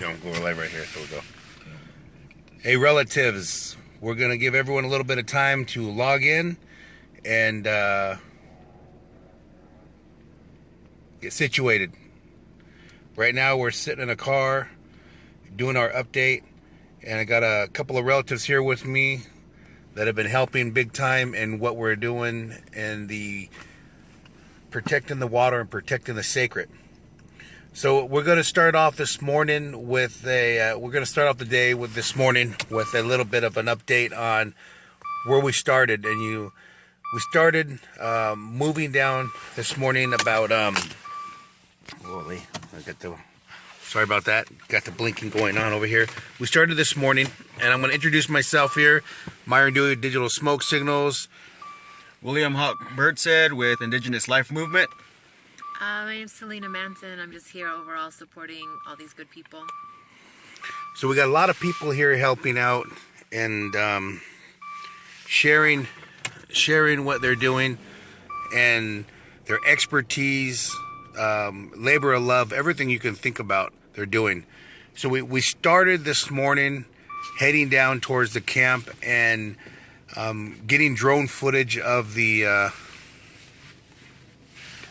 Don't go live right here, so we go. Hey, relatives, we're going to give everyone a little bit of time to log in and get situated. Right now, we're sitting in a car doing our update, and I got a couple of relatives here with me that have been helping big time in what we're doing and the protecting the water and protecting the sacred. So we're going to start off this morning with a we're going to start off the day with this morning with a little bit of an update on where we started. And we started moving down this morning about holy, sorry about that. Got the blinking going on over here. We started this morning, and I'm going to introduce myself here. Myron Dewey, Digital Smoke Signals. William Hawk Birdsed with Indigenous Life Movement. My name's Selena Manson. I'm just here overall supporting all these good people. So we got a lot of people here helping out and sharing what they're doing and their expertise, labor of love, everything you can think about they're doing. So we started this morning heading down towards the camp and getting drone footage of the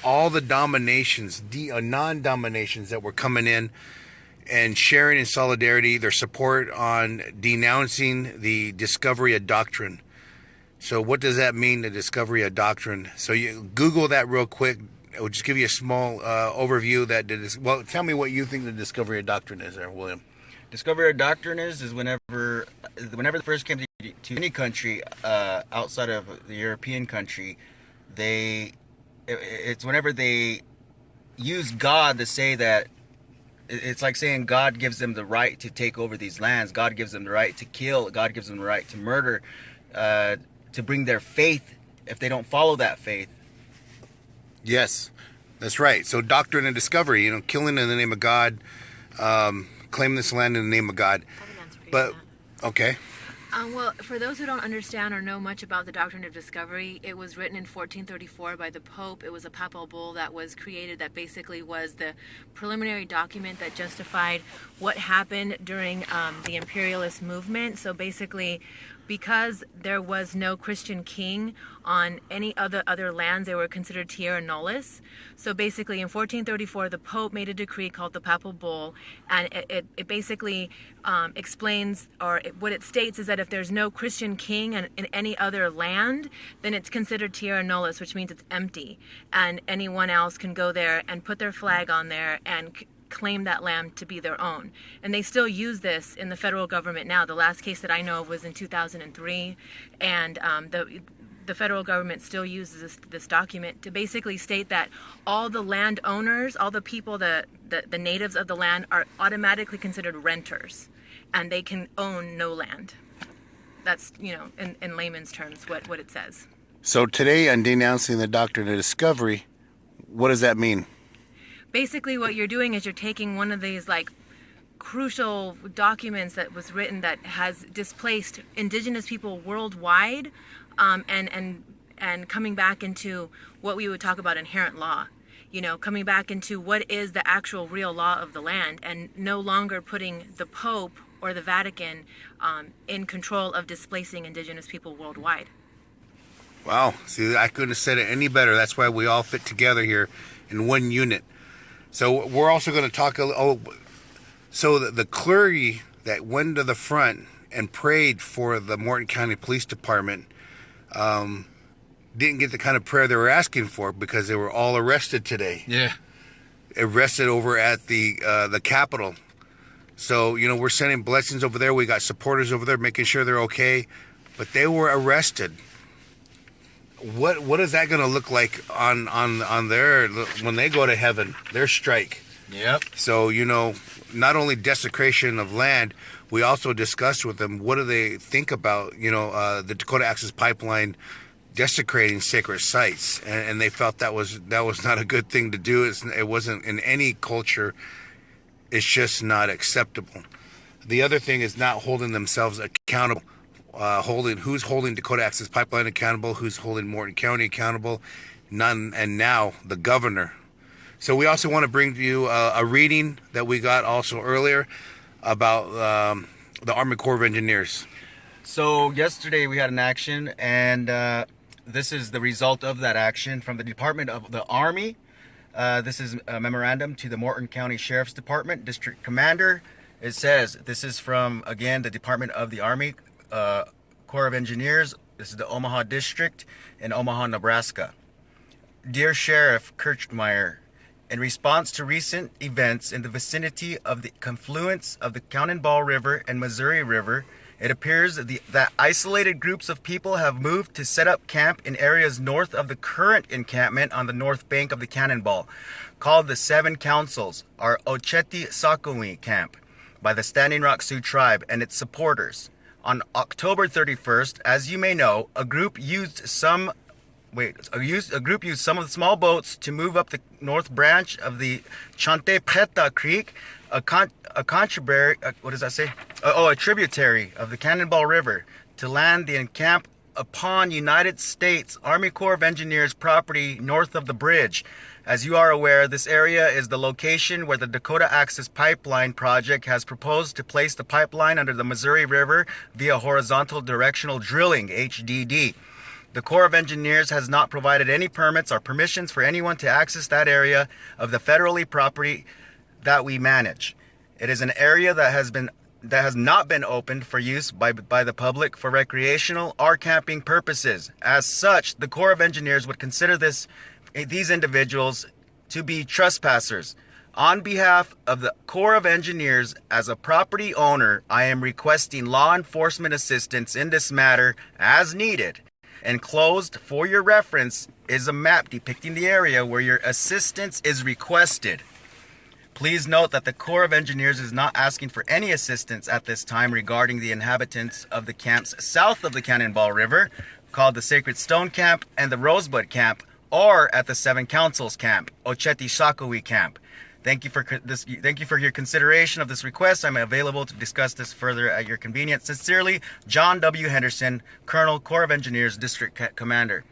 all the dominations, non-dominations that were coming in and sharing in solidarity their support on denouncing the discovery of doctrine. So what does that mean, the discovery of doctrine? So you Google that real quick. It will just give you a small overview. Well, tell me what you think the discovery of doctrine is there, William. Discovery of doctrine is whenever the first came to any country outside of the European country, it's whenever they use God to say that it's like saying God gives them the right to take over these lands. God gives them the right to kill. God gives them the right to murder, to bring their faith if they don't follow that faith. Yes, that's right. So doctrine and discovery, killing in the name of God, claiming this land in the name of God. I have an answer for you but, for that. Okay. Well, for those who don't understand or know much about the doctrine of discovery, it was written in 1434 by the Pope. It was a papal bull that was created that basically was the preliminary document that justified what happened during the imperialist movement. So basically, because there was no Christian king on any other lands, they were considered terra nullius. So basically in 1434, the Pope made a decree called the Papal Bull, and it basically explains, or what it states is that if there's no Christian king in any other land, then it's considered terra nullius, which means it's empty, and anyone else can go there and put their flag on there and claim that land to be their own. And they still use this in the federal government now. The last case that I know of was in 2003, and the federal government still uses this document to basically state that all the landowners, all the people, the natives of the land are automatically considered renters, and they can own no land. That's, in layman's terms, what it says. So today on denouncing the doctrine of discovery, what does that mean? Basically what you're doing is you're taking one of these crucial documents that was written that has displaced indigenous people worldwide, and coming back into what we would talk about inherent law, coming back into what is the actual real law of the land, and no longer putting the Pope or the Vatican in control of displacing indigenous people worldwide. Wow, see, I couldn't have said it any better. That's why we all fit together here in one unit. So we're also going to talk. So the clergy that went to the front and prayed for the Morton County Police Department didn't get the kind of prayer they were asking for, because they were all arrested today. Yeah, arrested over at the Capitol. So we're sending blessings over there. We got supporters over there making sure they're okay, but they were arrested. What is that going to look like on their, when they go to heaven, their strike? Yep. So not only desecration of land, we also discussed with them what do they think about the Dakota Access Pipeline desecrating sacred sites, and they felt that was not a good thing to do. It wasn't in any culture. It's just not acceptable. The other thing is not holding themselves accountable. Who's holding Dakota Access Pipeline accountable, who's holding Morton County accountable, none, and now the governor. So we also want to bring to you a reading that we got also earlier. about the Army Corps of Engineers. So yesterday we had an action, and this is the result of that action from the Department of the Army. This is a memorandum to the Morton County Sheriff's Department, District Commander. It says, this is from, again, the Department of the Army Corps of Engineers. This is the Omaha District in Omaha, Nebraska. Dear Sheriff Kirchmeier, in response to recent events in the vicinity of the confluence of the Cannonball River and Missouri River, it appears that isolated groups of people have moved to set up camp in areas north of the current encampment on the north bank of the Cannonball, called the Seven Councils, or Ocheti Sakowin Camp, by the Standing Rock Sioux tribe and its supporters. On October 31st, as you may know, a group used some of the small boats to move up the north branch of the Chante Preta Creek, a tributary of the Cannonball River, to land and encamp upon United States Army Corps of Engineers property north of the bridge. As you are aware, this area is the location where the Dakota Access Pipeline Project has proposed to place the pipeline under the Missouri River via horizontal directional drilling, HDD. The Corps of Engineers has not provided any permits or permissions for anyone to access that area of the federally property that we manage. It is an area that has not been opened for use by the public for recreational or camping purposes. As such, the Corps of Engineers would consider these individuals to be trespassers. On behalf of the Corps of Engineers, as a property owner, I am requesting law enforcement assistance in this matter as needed. Enclosed for your reference is a map depicting the area where your assistance is requested. Please note that the Corps of Engineers is not asking for any assistance at this time regarding the inhabitants of the camps south of the Cannonball River, called the Sacred Stone Camp and the Rosebud Camp, or at the Seven Councils Camp, Ocheti Sakowin Camp. Thank you for your consideration of this request. I'm available to discuss this further at your convenience. Sincerely, John W. Henderson, Colonel, Corps of Engineers, District Commander.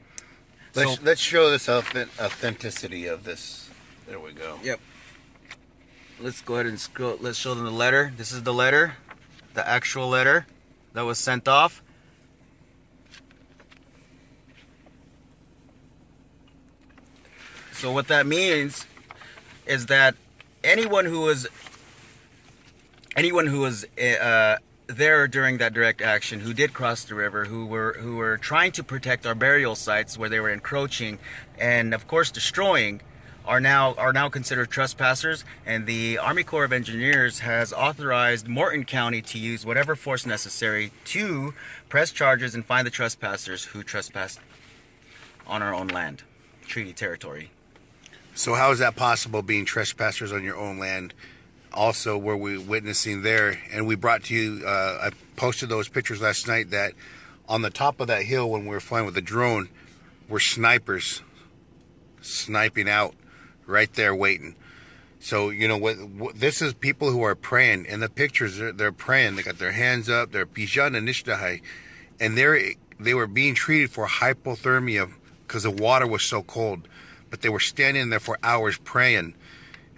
Let's show this authenticity of this. There we go. Yep. Let's go ahead and scroll. Let's show them the letter. This is the letter, the actual letter that was sent off. So what that means is that anyone who was there during that direct action, who did cross the river, who were trying to protect our burial sites where they were encroaching and of course destroying, are now considered trespassers, and the Army Corps of Engineers has authorized Morton County to use whatever force necessary to press charges and find the trespassers who trespassed on our own land, treaty territory. So how is that possible, being trespassers on your own land? Also, were we witnessing there, and we brought to you, I posted those pictures last night, that on the top of that hill when we were flying with the drone were snipers sniping out right there waiting. So, you know what this is, people who are praying. In the pictures, they're praying. They got their hands up. They're Pijan and Nishtahai. And they were being treated for hypothermia because the water was so cold. But they were standing there for hours praying,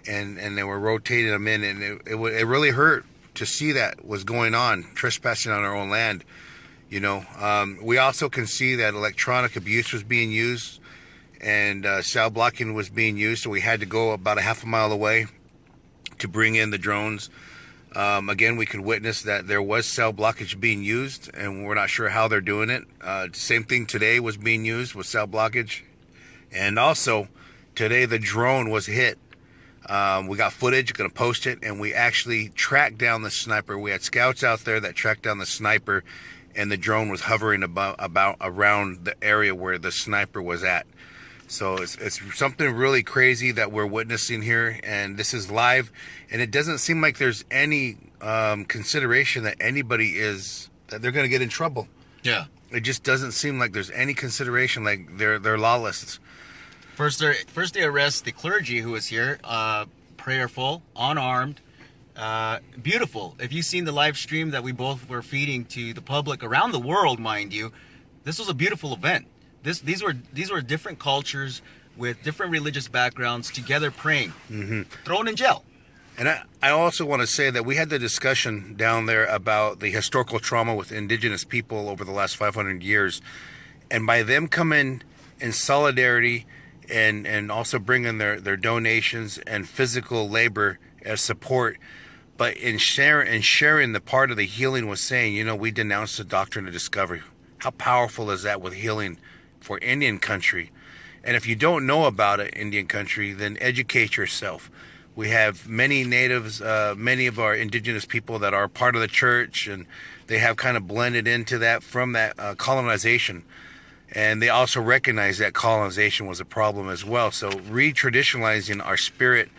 and they were rotating them in, and it really hurt to see that was going on, trespassing on our own land. You know, we also can see that electronic abuse was being used, and cell blocking was being used, so we had to go about a half a mile away to bring in the drones. Again, we could witness that there was cell blockage being used, and we're not sure how they're doing it. Same thing today was being used with cell blockage. And also, today the drone was hit. We got footage, going to post it, and we actually tracked down the sniper. We had scouts out there that tracked down the sniper, and the drone was hovering about around the area where the sniper was at. So it's something really crazy that we're witnessing here, and this is live, and it doesn't seem like there's any consideration that that they're going to get in trouble. Yeah. It just doesn't seem like there's any consideration, like they're lawless. First they arrest the clergy who was here, prayerful, unarmed, beautiful. If you've seen the live stream that we both were feeding to the public around the world, mind you, this was a beautiful event. These were different cultures with different religious backgrounds together praying, thrown in jail. And I also want to say that we had the discussion down there about the historical trauma with indigenous people over the last 500 years. And by them coming in solidarity and also bringing their donations and physical labor as support, but in sharing the part of the healing was saying, you know, we denounce the doctrine of discovery. How powerful is that with healing for Indian country? And if you don't know about it, Indian country, then educate yourself. We have many natives, many of our indigenous people that are part of the church, and they have kind of blended into that from that colonization. And they also recognize that colonization was a problem as well. So re-traditionalizing our spirit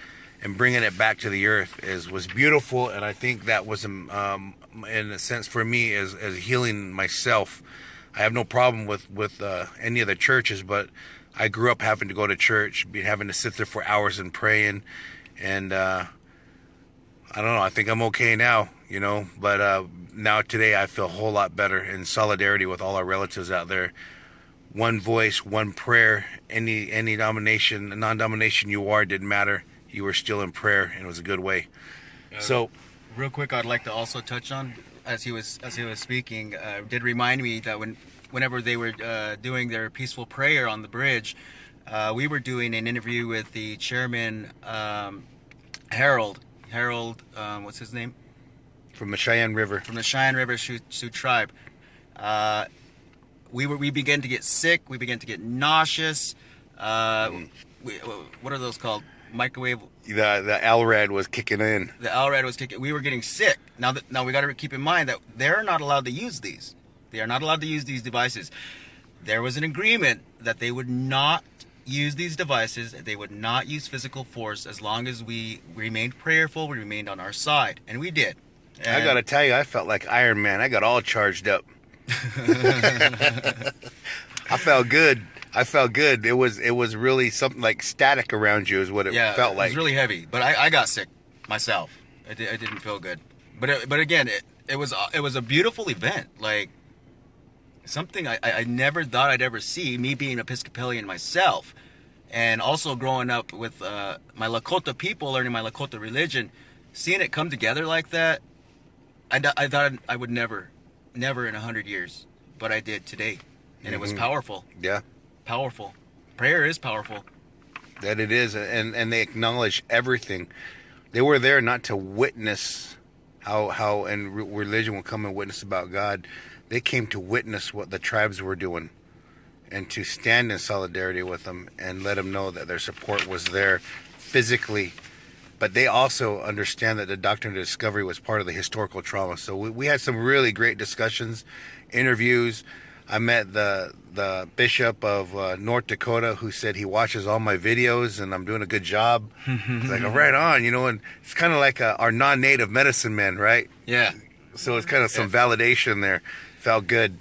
and bringing it back to the earth was beautiful. And I think that was, in a sense, for me, as healing myself. I have no problem with any of the churches, but I grew up having to go to church, having to sit there for hours and praying. And I don't know, I think I'm okay now, you know, but now today I feel a whole lot better in solidarity with all our relatives out there. One voice, one prayer, any domination, non-domination you are, didn't matter. You were still in prayer, and it was a good way. So, real quick, I'd like to also touch on, as he was speaking, did remind me that whenever they were doing their peaceful prayer on the bridge, we were doing an interview with the chairman, Harold, what's his name? from the Cheyenne River. From the Cheyenne River Sioux tribe. We began to get sick. We began to get nauseous. What are those called? Microwave. The LRAD was kicking in. The LRAD was kicking. We were getting sick. Now we got to keep in mind that they're not allowed to use these. They are not allowed to use these devices. There was an agreement that they would not use these devices. They would not use physical force as long as we remained prayerful. We remained on our side, and we did. I gotta tell you, I felt like Iron Man. I got all charged up. I felt good. It was really something like static around you is what it felt like. It was really heavy, but I got sick myself. I didn't feel good. But again, it was a beautiful event. Like something I never thought I'd ever see. Me being Episcopalian myself, and also growing up with my Lakota people, learning my Lakota religion, seeing it come together like that. I thought I would never in 100 years, but I did today, and it was powerful. Yeah. Powerful. Prayer is powerful. That it is, and they acknowledge everything. They were there not to witness how and religion will come and witness about God. They came to witness what the tribes were doing, and to stand in solidarity with them and let them know that their support was there physically. But they also understand that the doctrine of discovery was part of the historical trauma. So we had some really great discussions, interviews. I met the bishop of North Dakota, who said he watches all my videos and I'm doing a good job. It's like, right on, you know, and it's kind of like our non-native medicine men, right? Yeah. So it's kind of some validation there. Felt good.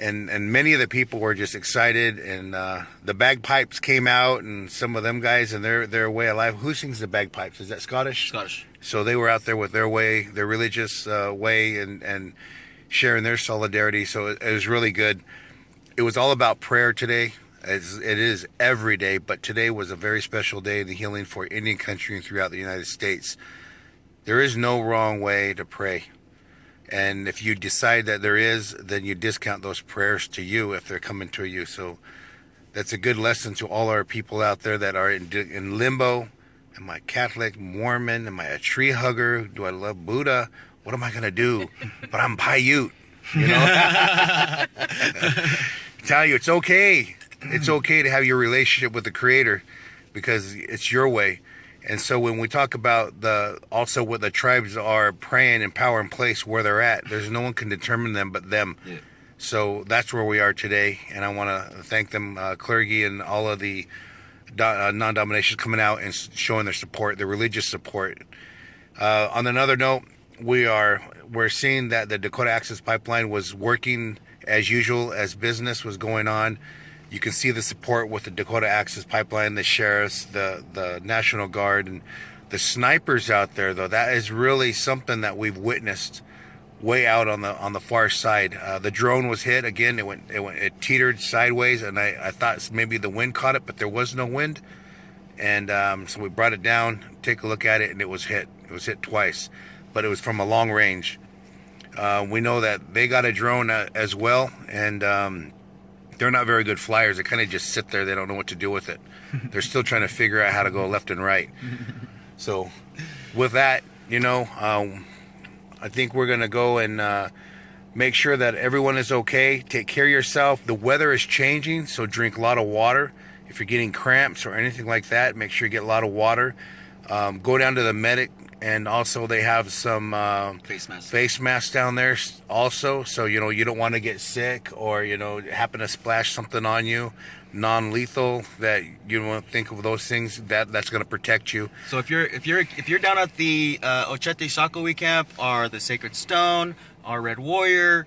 And many of the people were just excited, and the bagpipes came out, and some of them guys and their way of life. Who sings the bagpipes? Is that Scottish? Scottish. So they were out there with their way, their religious way, and sharing their solidarity. So it was really good. It was all about prayer today, as it is every day, but today was a very special day in the healing for Indian country and throughout the United States. There is no wrong way to pray. And if you decide that there is, then you discount those prayers to you if they're coming to you. So that's a good lesson to all our people out there that are in limbo. Am I Catholic, Mormon? Am I a tree hugger? Do I love Buddha? What am I going to do? But I'm Paiute, you know? Tell you, it's okay. It's okay to have your relationship with the Creator because it's your way. And so when we talk about also what the tribes are praying in power and place where they're at, there's no one can determine them but them. Yeah. So that's where we are today. And I want to thank them, clergy and all of the non-dominations coming out and showing their support, their religious support. On another note, we're seeing that the Dakota Access Pipeline was working as usual, as business was going on. You can see the support with the Dakota Access Pipeline, the sheriffs, the National Guard, and the snipers out there. Though that is really something that we've witnessed way out on the far side. The drone was hit again. It teetered sideways, and I thought maybe the wind caught it, but there was no wind. And so we brought it down, take a look at it, and it was hit. It was hit twice, but it was from a long range. We know that they got a drone as well, and they're not very good flyers. They kind of just sit there. They don't know what to do with it. They're still trying to figure out how to go left and right. So with that, I think we're going to go and make sure that everyone is okay. Take care of yourself. The weather is changing, so drink a lot of water. If you're getting cramps or anything like that, make sure you get a lot of water. Go down to the medic, and also they have some face masks down there also. So, you don't want to get sick or, happen to splash something on you. Non-lethal, that you won't think of those things. That's going to protect you. So if you're down at the Ochete Sakowee camp, or the Sacred Stone, or Red Warrior,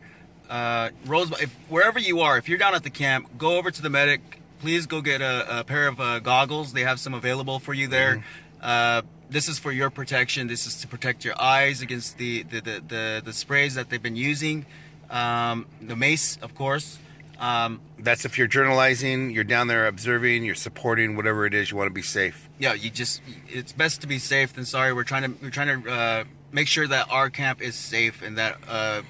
Rosebud, wherever you are, if you're down at the camp, go over to the medic. Please go get a pair of goggles. They have some available for you there. This is for your protection. This is to protect your eyes against the sprays that they've been using. The mace, of course. That's if you're journalizing, you're down there observing, you're supporting, whatever it is, you want to be safe. Yeah, it's best to be safe than sorry. We're trying to make sure that our camp is safe, and that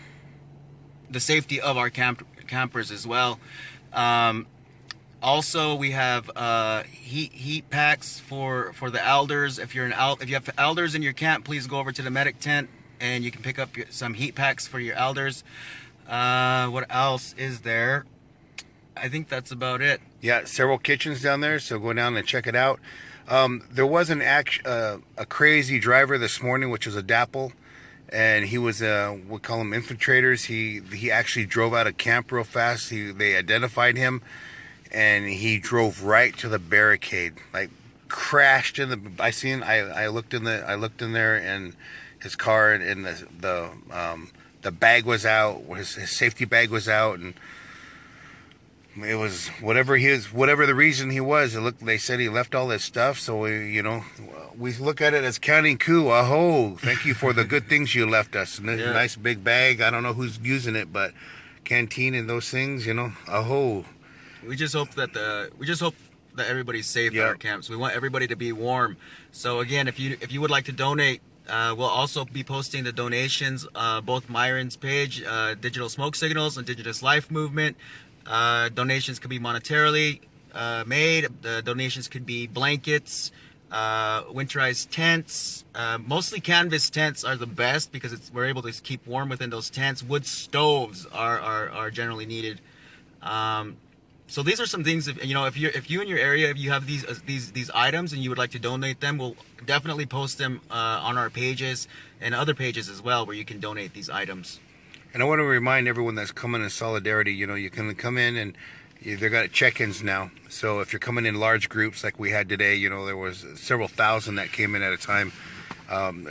the safety of our campers as well. Also, we have heat packs for the elders. If you have elders in your camp, please go over to the medic tent and you can pick up some heat packs for your elders. What else is there? I think that's about it. Yeah, several kitchens down there, so go down and check it out. There was a crazy driver this morning, which was a DAPL, and he was we call them infiltrators. He actually drove out of camp real fast. They identified him, and he drove right to the barricade, like crashed in the. I looked in there, and his car and the bag was out. His safety bag was out, and it was whatever the reason he was. They said he left all his stuff. So we look at it as counting coup. Aho! Thank you for the good things you left us. And Yeah. Nice big bag. I don't know who's using it, but canteen and those things. Aho! We just hope that everybody's safe at our camps. We want everybody to be warm. So again, if you would like to donate, we'll also be posting the donations, both Myron's page, Digital Smoke Signals, and Indigenous Life Movement. Donations could be monetarily made. The donations could be blankets, winterized tents. Mostly canvas tents are the best because we're able to keep warm within those tents. Wood stoves are generally needed. So these are some things. If you in your area, if you have these items and you would like to donate them, we'll definitely post them on our pages and other pages as well, where you can donate these items. And I want to remind everyone that's coming in solidarity, you can come in and they've got check-ins now. So if you're coming in large groups like we had today, there was several thousand that came in at a time.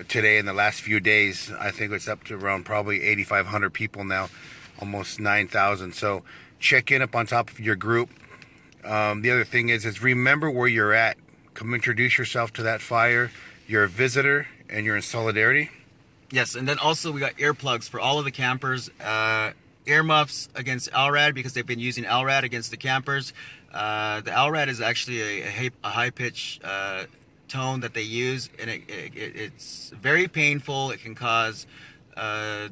Today, in the last few days, I think it's up to around probably 8,500 people now, almost 9,000. So check in up on top of your group. The other thing is remember where you're at. Come introduce yourself to that fire. You're a visitor and you're in solidarity. Yes, and then also we got earplugs for all of the campers, earmuffs against LRAD because they've been using LRAD against the campers. The LRAD is actually a high-pitch tone that they use, and it's very painful. It can cause you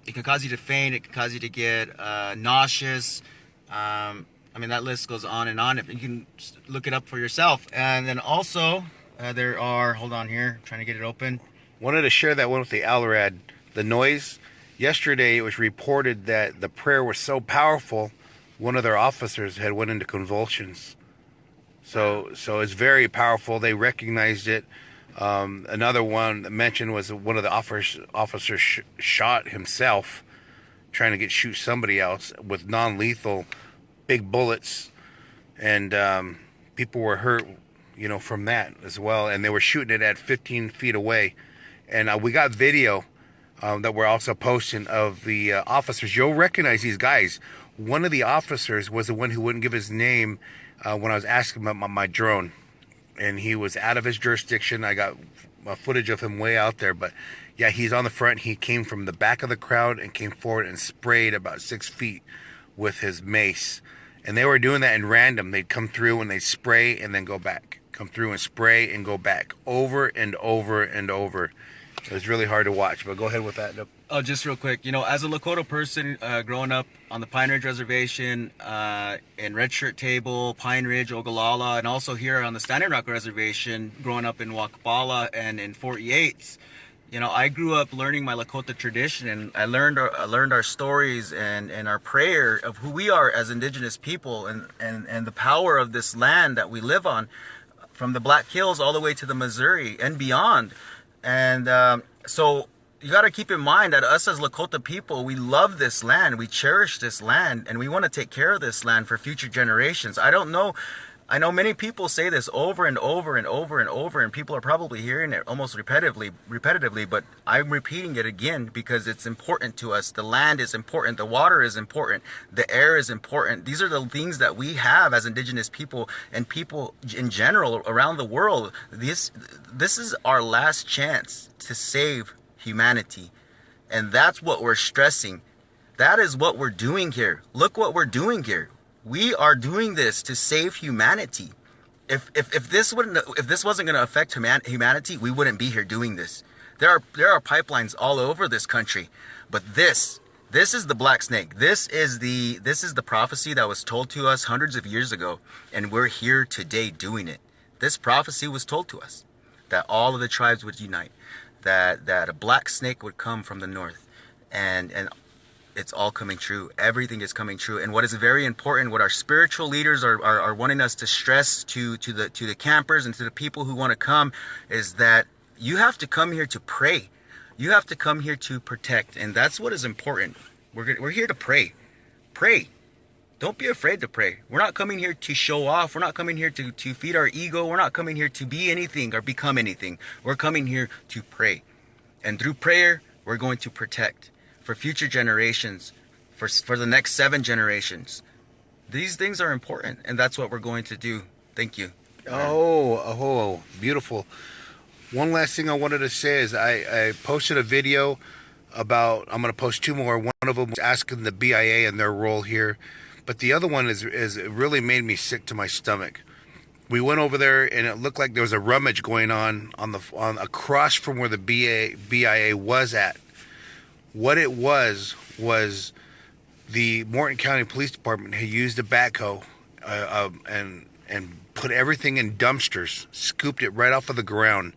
to faint. It can cause you to get nauseous. That list goes on and on. If you can look it up for yourself. And then also there are. Hold on here, I'm trying to get it open. Wanted to share that one with the LRAD. The noise. Yesterday, it was reported that the prayer was so powerful, one of their officers had went into convulsions. So it's very powerful. They recognized it. Another one mentioned was one of the officers shot himself, trying to shoot somebody else with non-lethal, big bullets, and people were hurt, from that as well. And they were shooting it at 15 feet away. And we got video that we're also posting of the officers. You'll recognize these guys. One of the officers was the one who wouldn't give his name when I was asking him about my drone. And he was out of his jurisdiction. I got footage of him way out there. But, yeah, he's on the front. He came from the back of the crowd and came forward and sprayed about 6 feet with his mace. And they were doing that in random. They'd come through and they'd spray and then go back. come through and spray and go back over and over and over. It was really hard to watch, but go ahead with that. Oh, just real quick, as a Lakota person, growing up on the Pine Ridge Reservation, in Red Shirt Table, Pine Ridge, Ogallala, and also here on the Standing Rock Reservation, growing up in Wakapala and in Fort Yates, I grew up learning my Lakota tradition, and I learned our stories and our prayer of who we are as Indigenous people, and the power of this land that we live on, from the Black Hills all the way to the Missouri and beyond. And so you got to keep in mind that us as Lakota people, we love this land, we cherish this land, and we want to take care of this land for future generations. I know many people say this over and over and over and over, and people are probably hearing it almost repetitively, but I'm repeating it again because it's important to us. The land is important, the water is important, the air is important. These are the things that we have as Indigenous people and people in general around the world. This is our last chance to save humanity, and that's what we're stressing. That is what we're doing here. Look what we're doing here. We are doing this to save humanity. If this wasn't going to affect humanity, we wouldn't be here doing this. There are pipelines all over this country, but this is the black snake. This is the prophecy that was told to us hundreds of years ago, and we're here today doing it. This prophecy was told to us that all of the tribes would unite, that a black snake would come from the north, and it's all coming true. Everything is coming true. And what is very important, what our spiritual leaders are wanting us to stress to the campers and to the people who want to come, is that you have to come here to pray. You have to come here to protect, and that's what is important. We're here to pray. Pray. Don't be afraid to pray. We're not coming here to show off. We're not coming here to feed our ego. We're not coming here to be anything or become anything. We're coming here to pray. And through prayer, we're going to protect for future generations, for the next 7 generations. These things are important, and that's what we're going to do. Thank you. Oh, beautiful. One last thing I wanted to say is I posted a video about, I'm going to post 2 more. One of them was asking the BIA and their role here, but the other one is it really made me sick to my stomach. We went over there, and it looked like there was a rummage going on across from where the BIA was at. What it was the Morton County Police Department had used a backhoe and put everything in dumpsters, scooped it right off of the ground,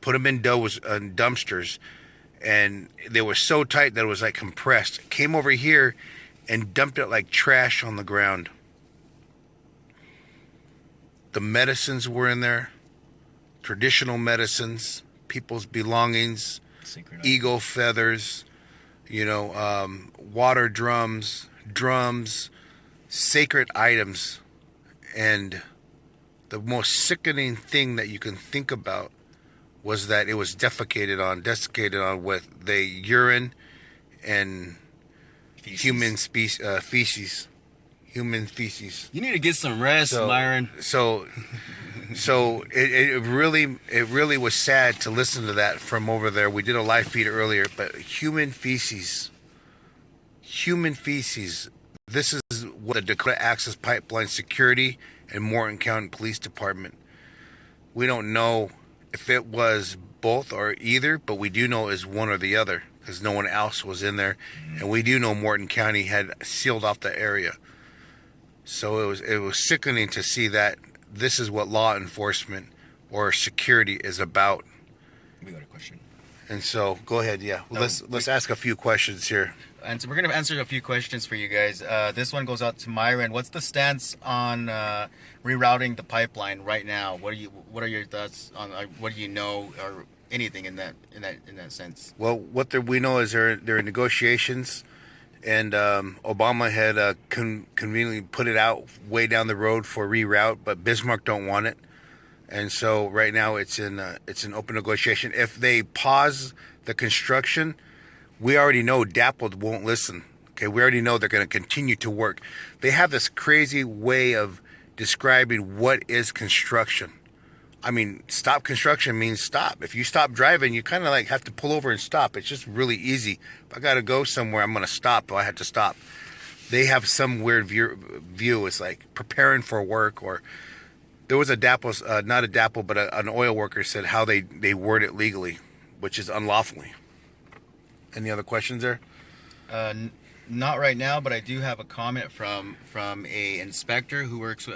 put them in dumpsters, and they were so tight that it was like compressed. Came over here and dumped it like trash on the ground. The medicines were in there, traditional medicines, people's belongings, eagle feathers, water drums, sacred items. And the most sickening thing that you can think about was that it was desiccated on with the urine and human feces. Human feces. You need to get some rest, Myron. So it really was sad to listen to that from over there. We did a live feed earlier, but human feces. This is what the Dakota Access Pipeline Security and Morton County Police Department. We don't know if it was both or either, but we do know it is one or the other because no one else was in there, and we do know Morton County had sealed off the area. So it was sickening to see that this is what law enforcement or security is about. We got a question. And so go ahead, yeah. Let's ask a few questions here. And so we're going to answer a few questions for you guys. This one goes out to Myron. What's the stance on rerouting the pipeline right now? What are your thoughts on? What do you know, or anything in that sense? Well, what we know is there are negotiations, and Obama had conveniently put it out way down the road for reroute, but Bismarck don't want it, and so right now it's in open negotiation. If they pause the construction, we already know DAPL won't listen. Okay, we already know they're going to continue to work. They have this crazy way of describing what is construction. I mean, stop construction means stop. If you stop driving, you kind of like have to pull over and stop. It's just really easy. If I got to go somewhere, I'm going to stop. I have to stop. They have some weird view. It's like preparing for work, or there was a DAPL, not a DAPL, but an oil worker said how they word it legally, which is unlawfully. Any other questions there? Not right now, but I do have a comment from a inspector who works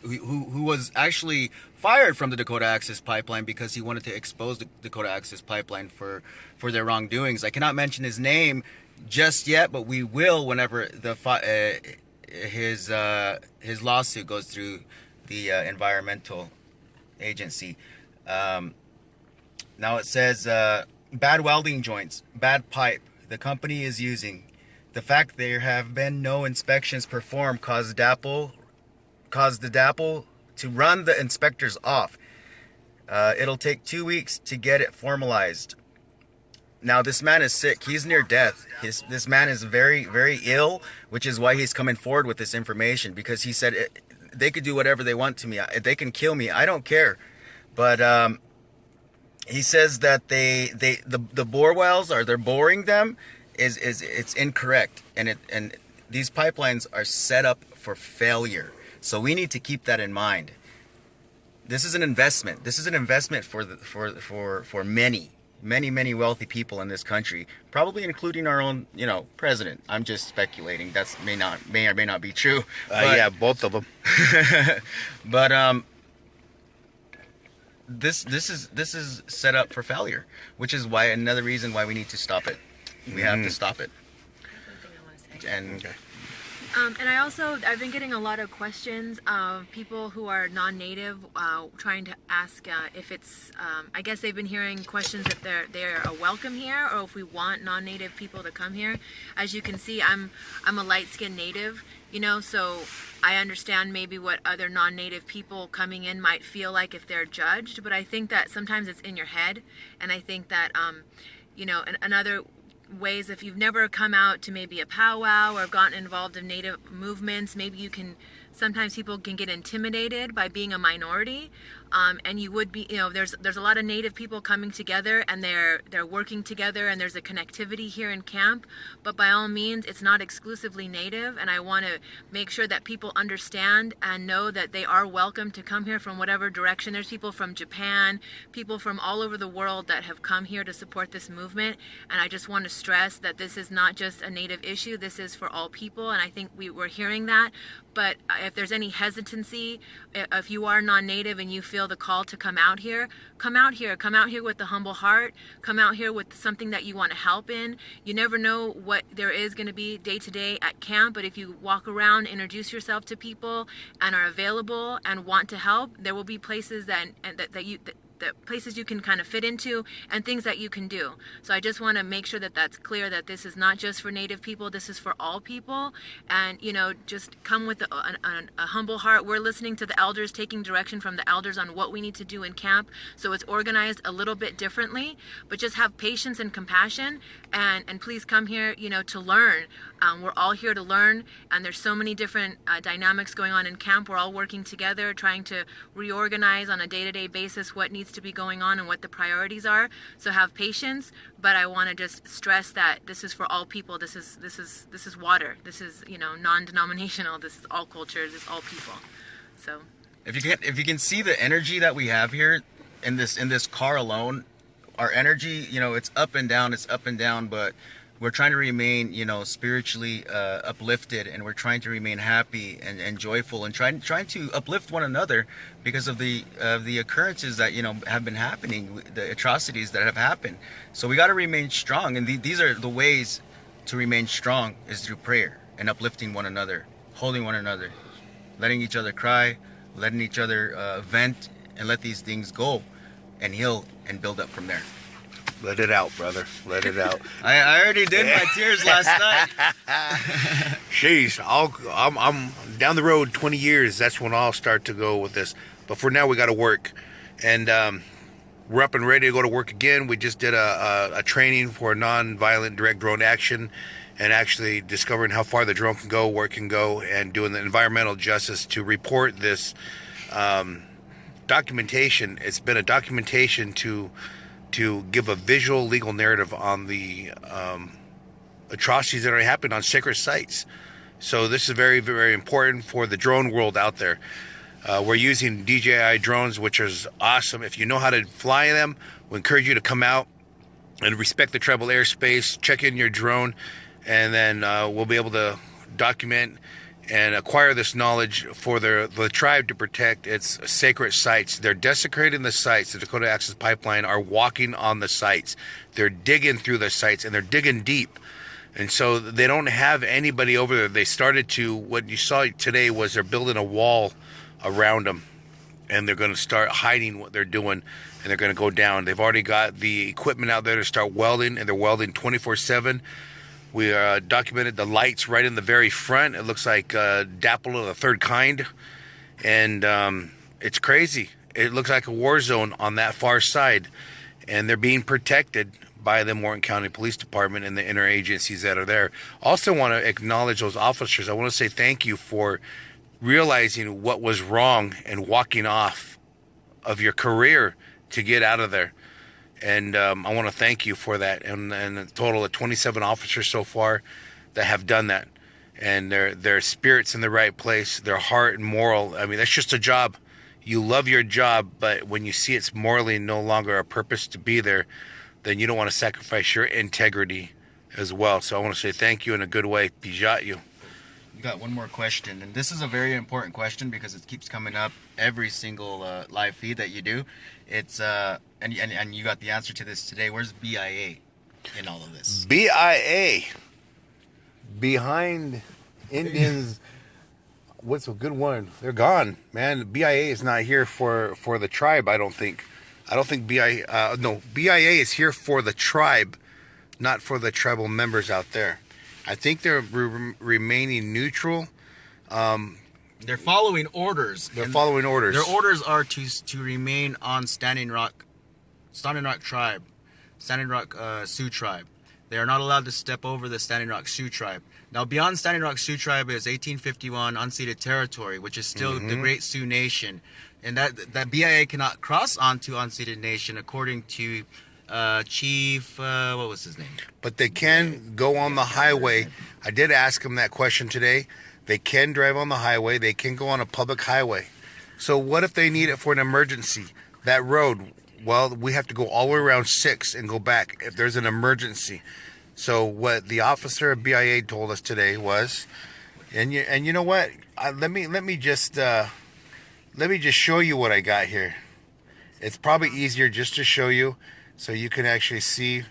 who was actually fired from the Dakota Access Pipeline because he wanted to expose the Dakota Access Pipeline for their wrongdoings. I cannot mention his name just yet, but we will whenever his lawsuit goes through the environmental agency. Now it says bad welding joints, bad pipe the company is using. The fact there have been no inspections performed caused the DAPL to run the inspectors off. It'll take 2 weeks to get it formalized. Now this man is sick. He's near death. This man is very, very ill, which is why he's coming forward with this information, because he said they could do whatever they want to me. They can kill me. I don't care. But he says that the bore wells, or they're boring them, is it's incorrect, and these pipelines are set up for failure. So we need to keep that in mind. This is an investment. This is an investment for many wealthy people in this country, probably including our own, president. I'm just speculating. That's may or may not be true. Yeah, both of them. But this is set up for failure, which is why another reason why we need to stop it. We have to stop it. And and I've been getting a lot of questions of people who are non-native trying to ask if it's, I guess they've been hearing questions if they're a welcome here, or if we want non-native people to come here. As you can see, I'm a light-skinned native, so I understand maybe what other non-native people coming in might feel like if they're judged, but I think that sometimes it's in your head, and I think that, another ways, if you've never come out to maybe a powwow or gotten involved in native movements, maybe sometimes people can get intimidated by being a minority, and you would be, there's a lot of native people coming together, and they're working together, and there's a connectivity here in camp. But by all means, it's not exclusively native, and I want to make sure that people understand and know that they are welcome to come here from whatever direction. There's people from Japan, people from all over the world that have come here to support this movement, and I just want to stress that this is not just a native issue. This is for all people, and I think we're hearing that. But if there's any hesitancy, if you are non-native and you feel the call to come out here, come out here with a humble heart, come out here with something that you want to help in. You never know what there is going to be day to day at camp, but if you walk around, introduce yourself to people, and are available and want to help, there will be places that places you can kind of fit into, and things that you can do. So I just want to make sure that that's clear, that this is not just for native people, this is for all people. And just come with a humble heart. We're listening to the elders, taking direction from the elders on what we need to do in camp, so it's organized a little bit differently, but just have patience and compassion, and please come here to learn. We're all here to learn, and there's so many different dynamics going on in camp. We're all working together, trying to reorganize on a day-to-day basis what needs to be going on and what the priorities are. So have patience, but I want to just stress that this is for all people. This is water. This is non-denominational. This is all cultures. This is all people. So if you can see the energy that we have here in this car alone, our energy, it's up and down, but we're trying to remain, spiritually uplifted, and we're trying to remain happy and joyful, and trying to uplift one another because of the occurrences that have been happening, the atrocities that have happened. So we got to remain strong, and these are the ways to remain strong, is through prayer and uplifting one another, holding one another, letting each other cry, letting each other vent, and let these things go and heal and build up from there. Let it out, brother. Let it out. I already did my tears last night. Jeez, I'm down the road 20 years. That's when I'll start to go with this. But for now, we got to work, and we're up and ready to go to work again. We just did a training for non-violent direct drone action, and actually discovering how far the drone can go, where it can go, and doing the environmental justice to report this documentation. It's been a documentation to give a visual legal narrative on the atrocities that are happening on sacred sites. So this is very, very important for the drone world out there. We're using DJI drones, which is awesome. If you know how to fly them, we encourage you to come out and respect the tribal airspace. Check in your drone, and then we'll be able to document and acquire this knowledge for the tribe to protect its sacred sites. They're desecrating the sites. The Dakota Access Pipeline are walking on the sites. They're digging through the sites, and they're digging deep. And so they don't have anybody over there. They started to, what you saw today was they're building a wall around them, and they're going to start hiding what they're doing, and they're going to go down. They've already got the equipment out there to start welding, and they're welding 24/7. We documented the lights right in the very front. It looks like Dapple of the third kind, and it's crazy. It looks like a war zone on that far side, and they're being protected by the Morton County Police Department and the interagencies that are there. Also want to acknowledge those officers. I want to say thank you for realizing what was wrong and walking off of your career to get out of there. And I want to thank you for that. And a total of 27 officers so far that have done that. And their spirit's in the right place, their heart and moral. I mean, that's just a job. You love your job, but when you see it's morally no longer a purpose to be there, then you don't want to sacrifice your integrity as well. So I want to say thank you in a good way. Pijat you. We got one more question, and this is a very important question because it keeps coming up every single live feed that you do. It's and you got the answer to this today. Where's BIA in all of this? BIA, behind Indians. What's a good one? They're gone, man. BIA is not here for the tribe. I don't think BIA. No, BIA is here for the tribe, not for the tribal members out there. I think they're remaining neutral. They're following orders. They're following orders. Their orders are to remain on Standing Rock tribe, Standing Rock Sioux tribe. They are not allowed to step over the Standing Rock Sioux tribe. Now, beyond Standing Rock Sioux tribe is 1851 unceded territory, which is still the Great Sioux Nation, and that BIA cannot cross onto unceded nation according to Chief, what was his name? But they can go on the highway. I did ask him that question today. They can drive on the highway. They can go on a public highway. So what if they need it for an emergency? That road, well, we have to go all the way around 6 and go back if there's an emergency. So what the officer of BIA told us today was, and you know what? Let me just show you what I got here. It's probably easier just to show you, so you can actually see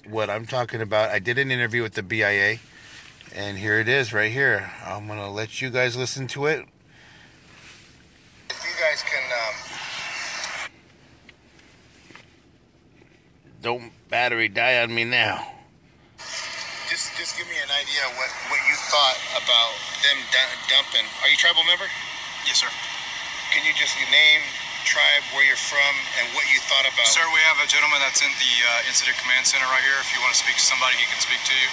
what I'm talking about. I did an interview with the BIA, and here it is right here. I'm going to let you guys listen to it. If you guys can... don't battery die on me now. Just give me an idea of what you thought about them dumping. Are you a tribal member? Yes, sir. Can you just name... tribe, where you're from, and what you thought about? Sir, we have a gentleman that's in the Incident Command Center right here. If you want to speak to somebody, he can speak to you.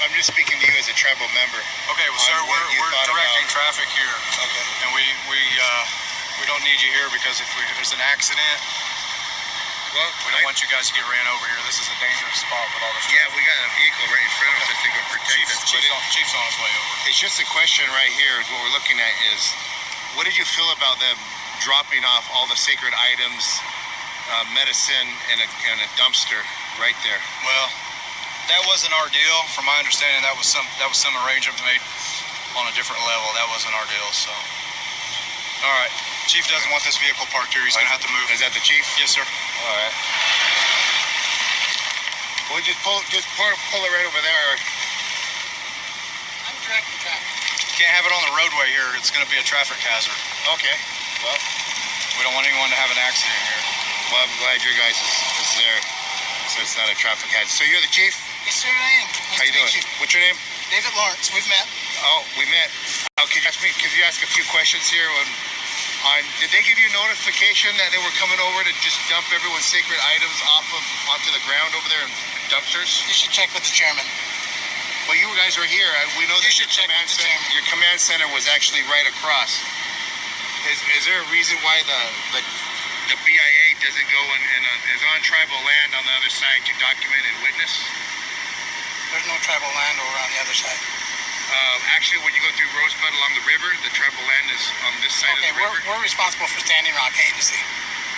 I'm just speaking to you as a tribal member. Okay, well, sir, we're directing traffic here. Okay. And we don't need you here because if there's an accident, well, we don't want you guys to get ran over here. This is a dangerous spot with all this. Yeah, we got a vehicle right in front of us. I think will protect us. Chief's on his way over. It's just a question right here. Is what we're looking at is, what did you feel about them dropping off all the sacred items, medicine, and a dumpster right there? Well, that wasn't our deal. From my understanding, that was some arrangement made on a different level. That wasn't our deal. So, all right. Chief doesn't want this vehicle parked here. He's gonna have to move. Is that the chief? Yes, sir. All right. Well, just pull it right over there. I'm directing traffic. Can't have it on the roadway here. It's gonna be a traffic hazard. Okay. Well, we don't want anyone to have an accident here. Well, I'm glad your guys is there, so it's not a traffic hazard. So you're the chief? Yes, sir, I am. How you doing? What's your name? David Lawrence. We've met. Oh, we met. Oh, could you ask a few questions here? Did they give you notification that they were coming over to just dump everyone's sacred items onto the ground over there in dumpsters? You should check with the chairman. Well, you guys are here. We know that your command center was actually right across. Is there a reason why the BIA doesn't go and is on tribal land on the other side to document and witness? There's no tribal land over on the other side. Actually, when you go through Rosebud along the river, the tribal land is on this side Okay, of the river. we're responsible for Standing Rock Agency.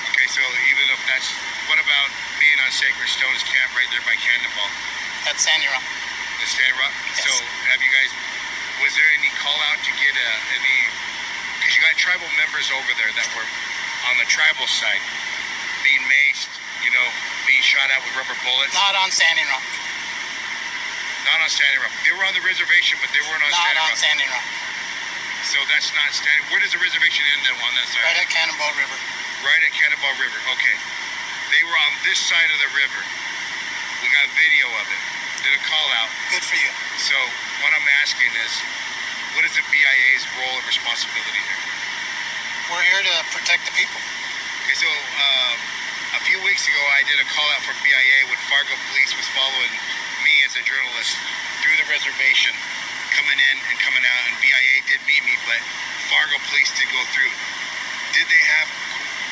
Okay, so even if that's, what about being on Sacred Stones Camp right there by Cannonball? That's Standing Rock. The Standing Rock? Yes. So have you guys, was there any call out to get any, because you got tribal members over there that were on the tribal side being maced, you know, being shot at with rubber bullets? Not on Standing Rock. Not on Standing Rock. They were on the reservation, but they weren't on Not Standing on Rock. Standing Rock. So that's not Standing. Where does the reservation end then on that side? Right at Cannonball River. Right at Cannonball River. Okay. They were on this side of the river. We got video of it. Did a call out. Good for you. So what I'm asking is, what is the BIA's role and responsibility here? We're here to protect the people. Okay, so a few weeks ago I did a call out for BIA when Fargo Police was following me as a journalist through the reservation, coming in and coming out, and BIA did meet me, but Fargo Police did go through. Did they have,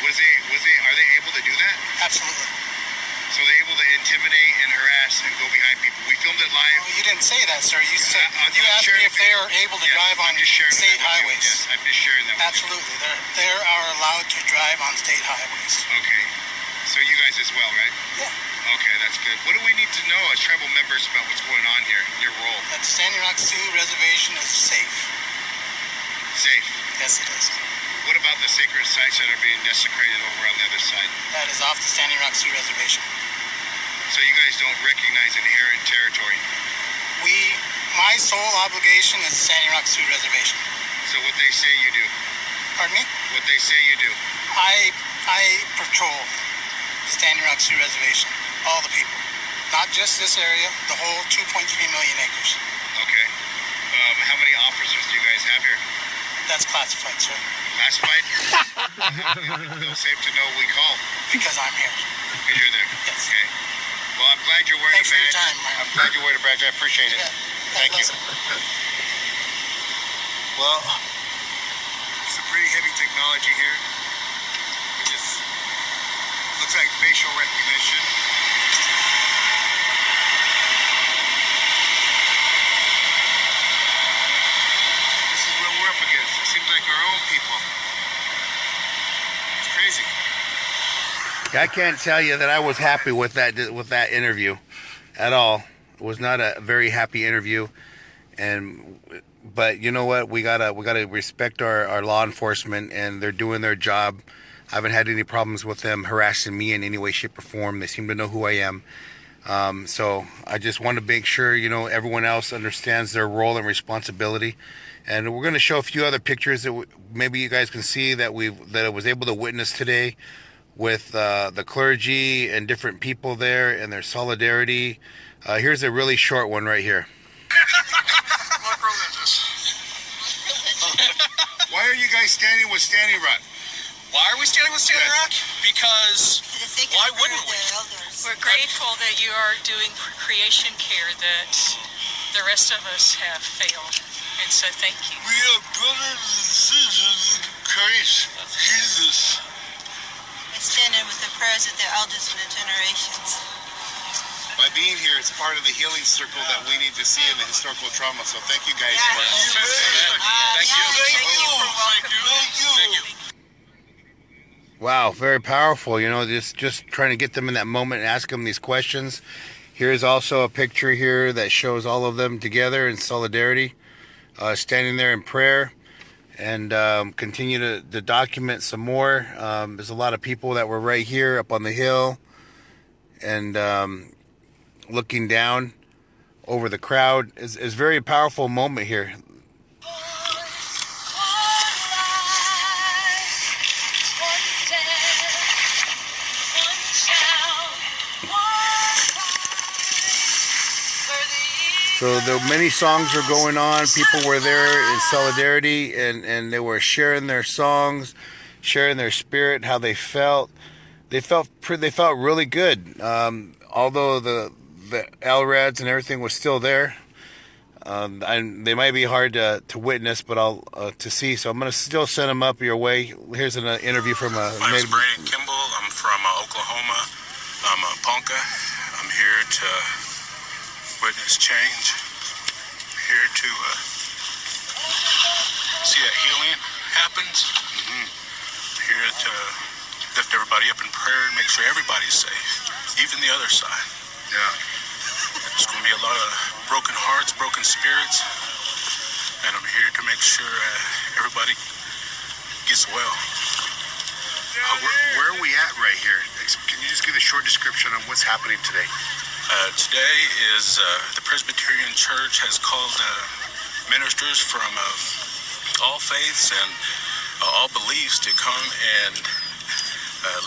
are they able to do that? Absolutely. So they're able to intimidate and harass and go behind people. We filmed it live. Well, you didn't say that, sir. You said I'm you asked sharing me if they are able to Yes, drive on I'm just sharing state that with you. highways. Yes, I'm just sharing that with Absolutely. They are allowed to drive on state highways. you. Okay. So you guys as well, right? Yeah. Okay, that's good. What do we need to know as tribal members about what's going on here, your role? That Standing Rock Sioux Reservation is safe. Safe. Yes, it is. What about the sacred sites that are being desecrated over on the other side? That is off the Standing Rock Sioux Reservation. So you guys don't recognize inherent territory. My sole obligation is the Standing Rock Sioux Reservation. So what they say you do. Pardon me? What they say you do. I patrol the Standing Rock Sioux Reservation. All the people. Not just this area, the whole 2.3 million acres. Okay. How many officers do you guys have here? That's classified, sir. Classified? Safe to know we call. Because I'm here. Because you're there. Yes. Okay. Well, I'm glad you're wearing Thanks a for your badge. time, Mike. I'm glad you're wearing a badge. I appreciate it. Yeah. Thank you. Listen. Well, some pretty heavy technology here. It just looks like facial recognition. This is what we're up against. It seems like our own people. It's crazy. I can't tell you that I was happy with that interview at all. It was not a very happy interview, but you know what? We gotta respect our law enforcement, and they're doing their job. I haven't had any problems with them harassing me in any way, shape, or form. They seem to know who I am. So I just want to make sure everyone else understands their role and responsibility. And we're going to show a few other pictures that maybe you guys can see that I was able to witness today, with the clergy and different people there and their solidarity. Here's a really short one right here. What program is this? Why are you guys standing with Standing Rock? Why are we standing with Standing Yes. Rock? Because why wouldn't we? We're grateful that you are doing creation care that the rest of us have failed. And so thank you. We are brothers and sisters in Christ Jesus. Stand in with the prayers of the elders and the generations. By being here, it's part of the healing circle that we need to see in the historical trauma. So thank you guys for Thank you. Thank you. Wow, very powerful. Just trying to get them in that moment and ask them these questions. Here's also a picture here that shows all of them together in solidarity, standing there in prayer, and continue to document some more. There's a lot of people that were right here up on the hill and looking down over the crowd. It's a very powerful moment here. So many songs were going on. People were there in solidarity, and they were sharing their songs, sharing their spirit, how they felt. They felt really good. Although the LRADs and everything was still there, and they might be hard to witness, but to see. So I'm gonna still send them up your way. Here's an interview from a. My name is Brandon Kimball. I'm from Oklahoma. I'm a Ponca. I'm here to witness change. Here to see that healing happens. Here to lift everybody up in prayer and make sure everybody's safe, even the other side. Yeah. There's going to be a lot of broken hearts, broken spirits, and I'm here to make sure everybody gets well. Where are we at right here? Can you just give a short description on what's happening today? Today is the Presbyterian Church has called ministers from all faiths and all beliefs to come and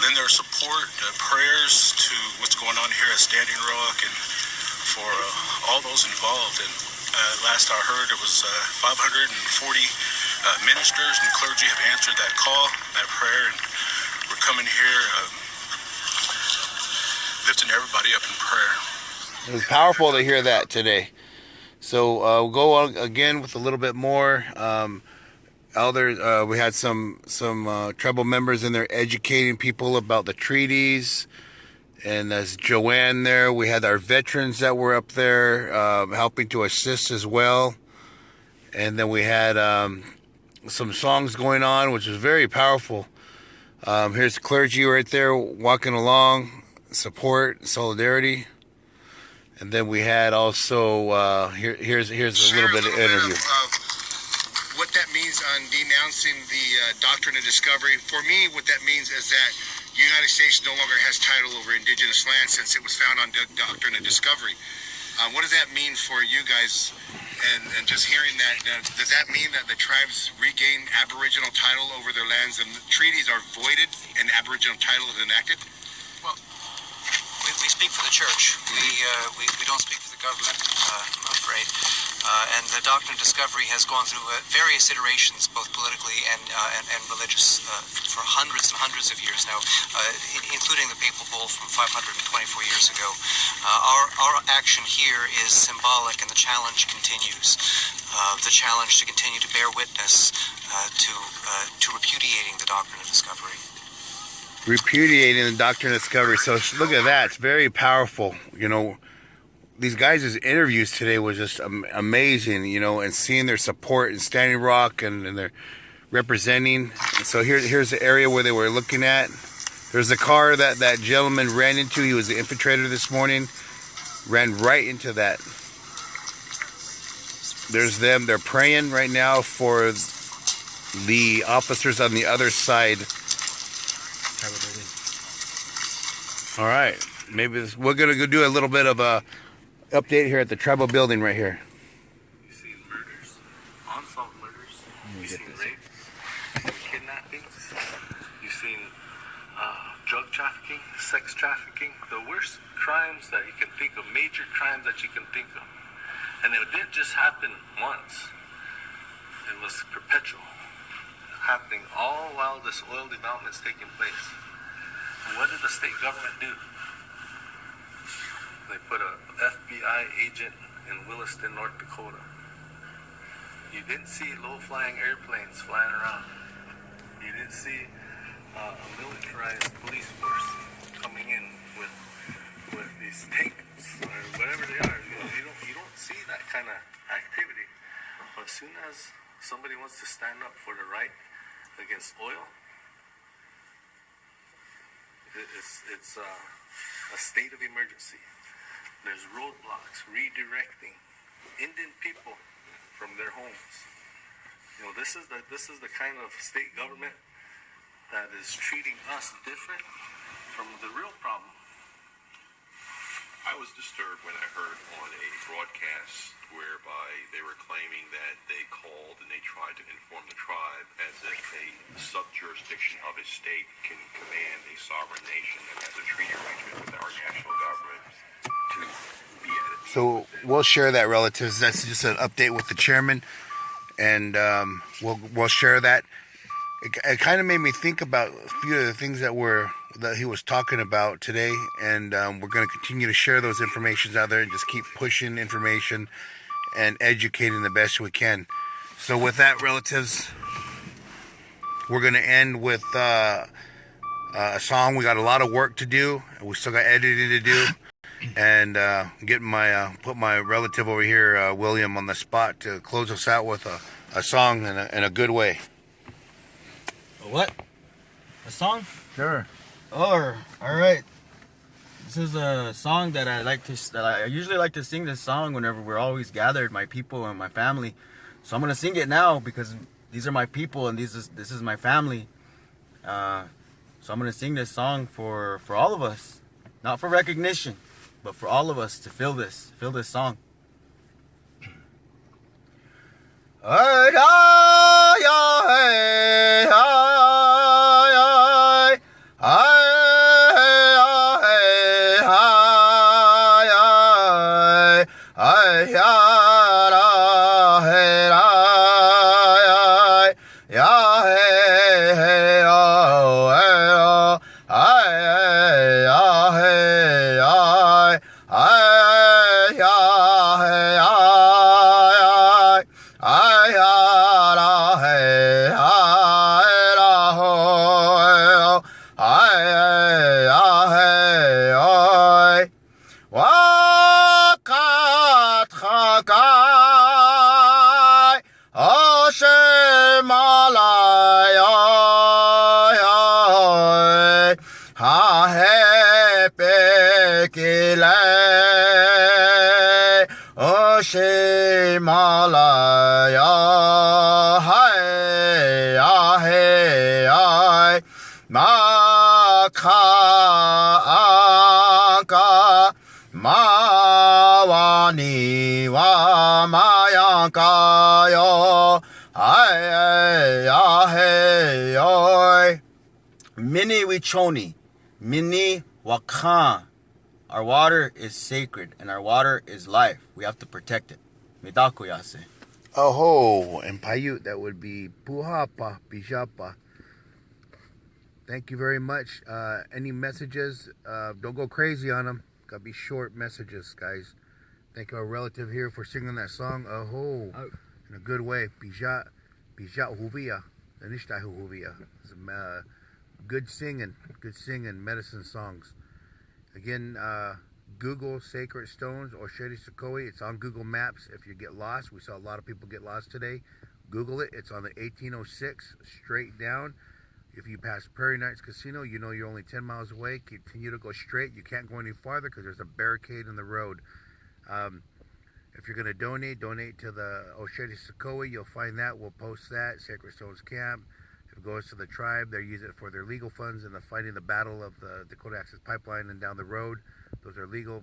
lend their support, prayers to what's going on here at Standing Rock, and for all those involved. And last I heard, it was 540 ministers and clergy have answered that call, that prayer, and we're coming here lifting everybody up in prayer. It was powerful to hear that today. So we'll go on again with a little bit more. We had some tribal members in there educating people about the treaties. And as Joanne there, we had our veterans that were up there helping to assist as well. And then we had some songs going on, which was very powerful. Here's clergy right there walking along, support, solidarity. And then we had also, here's a little bit of interview. What that means on denouncing the doctrine of discovery. For me, what that means is that the United States no longer has title over indigenous land since it was found on the doctrine of discovery. What does that mean for you guys? And just hearing that, does that mean that the tribes regain Aboriginal title over their lands and the treaties are voided and Aboriginal title is enacted? Well, we speak for the church. We don't speak for the government, I'm afraid. And the doctrine of discovery has gone through various iterations, both politically and religious, for hundreds and hundreds of years now, including the Papal Bull from 524 years ago. Our action here is symbolic, and the challenge continues. The challenge to continue to bear witness to repudiating the doctrine of discovery. Repudiating the doctrine of discovery. So look at that. It's very powerful. You know, these guys' interviews today was just amazing, you know, and seeing their support in Standing Rock and they're representing. And so here's the area where they were looking at. There's the car that gentleman ran into. He was the infiltrator this morning. Ran right into that. There's them. They're praying right now for the officers on the other side. All right, we're gonna go do a little bit of a update here at the tribal building right here. You've seen murders, unsolved murders. You've seen rapes, kidnappings. You've seen drug trafficking, sex trafficking, the worst crimes that you can think of, major crimes that you can think of. And it didn't just happen once. It was perpetual, happening all while this oil development is taking place. And what did the state government do? They put a FBI agent in Williston, North Dakota. You didn't see low-flying airplanes flying around. You didn't see a militarized police force coming in with these tanks or whatever they are. You don't see that kind of activity. But as soon as somebody wants to stand up for the right against oil, it's a state of emergency. There's roadblocks redirecting Indian people from their homes. You know, this is the kind of state government that is treating us different from the real problem. I was disturbed when I heard on a broadcast whereby they were claiming that they called and they tried to inform the tribe as if a sub-jurisdiction of a state can command a sovereign nation that has a treaty arrangement with our national government to be at it. So we'll share that, relatives. That's just an update with the chairman, and we'll share that. It kind of made me think about a few of the things that he was talking about today, and we're going to continue to share those informations out there and just keep pushing information and educating the best we can. So with that, relatives, we're going to end with a song. We got a lot of work to do. We still got editing to do, and put my relative over here, William, on the spot to close us out with a a song in a good way. What? A song? Sure. Oh, all right. This is a song that I usually like to sing this song whenever we're always gathered, my people and my family. So I'm gonna sing it now because these are my people and this is my family. So I'm gonna sing this song for all of us, not for recognition, but for all of us to feel this song. Mini Wichoni, Mini Wakan. Our water is sacred and our water is life. We have to protect it. Midako yase. Oh, in Paiute, that would be Puhapa, Bijapa. Thank you very much. Any messages? Don't go crazy on them. Gotta be short messages, guys. Thank our relative here for singing that song. In a good way. Bija Huvia. Anishta Huvia. Good singing, medicine songs. Again, Google Sacred Stones or Osheri Sakoi. It's on Google Maps. If you get lost, we saw a lot of people get lost today. Google it. It's on the 1806 straight down. If you pass Prairie Knights Casino, you know you're only 10 miles away. Continue to go straight. You can't go any farther because there's a barricade in the road. If you're going to donate to the Osheri Sakoi. You'll find that. We'll post that. Sacred Stones Camp. If it goes to the tribe, they use it for their legal funds and the fighting the battle of the Dakota Access Pipeline and down the road. Those are legal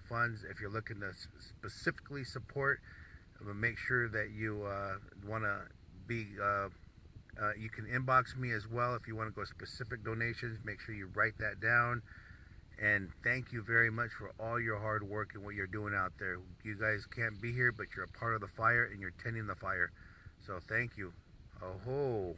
funds. If you're looking to specifically support, make sure that you want to be... you can inbox me as well if you want to go specific donations. Make sure you write that down. And thank you very much for all your hard work and what you're doing out there. You guys can't be here, but you're a part of the fire and you're tending the fire. So thank you. Oh.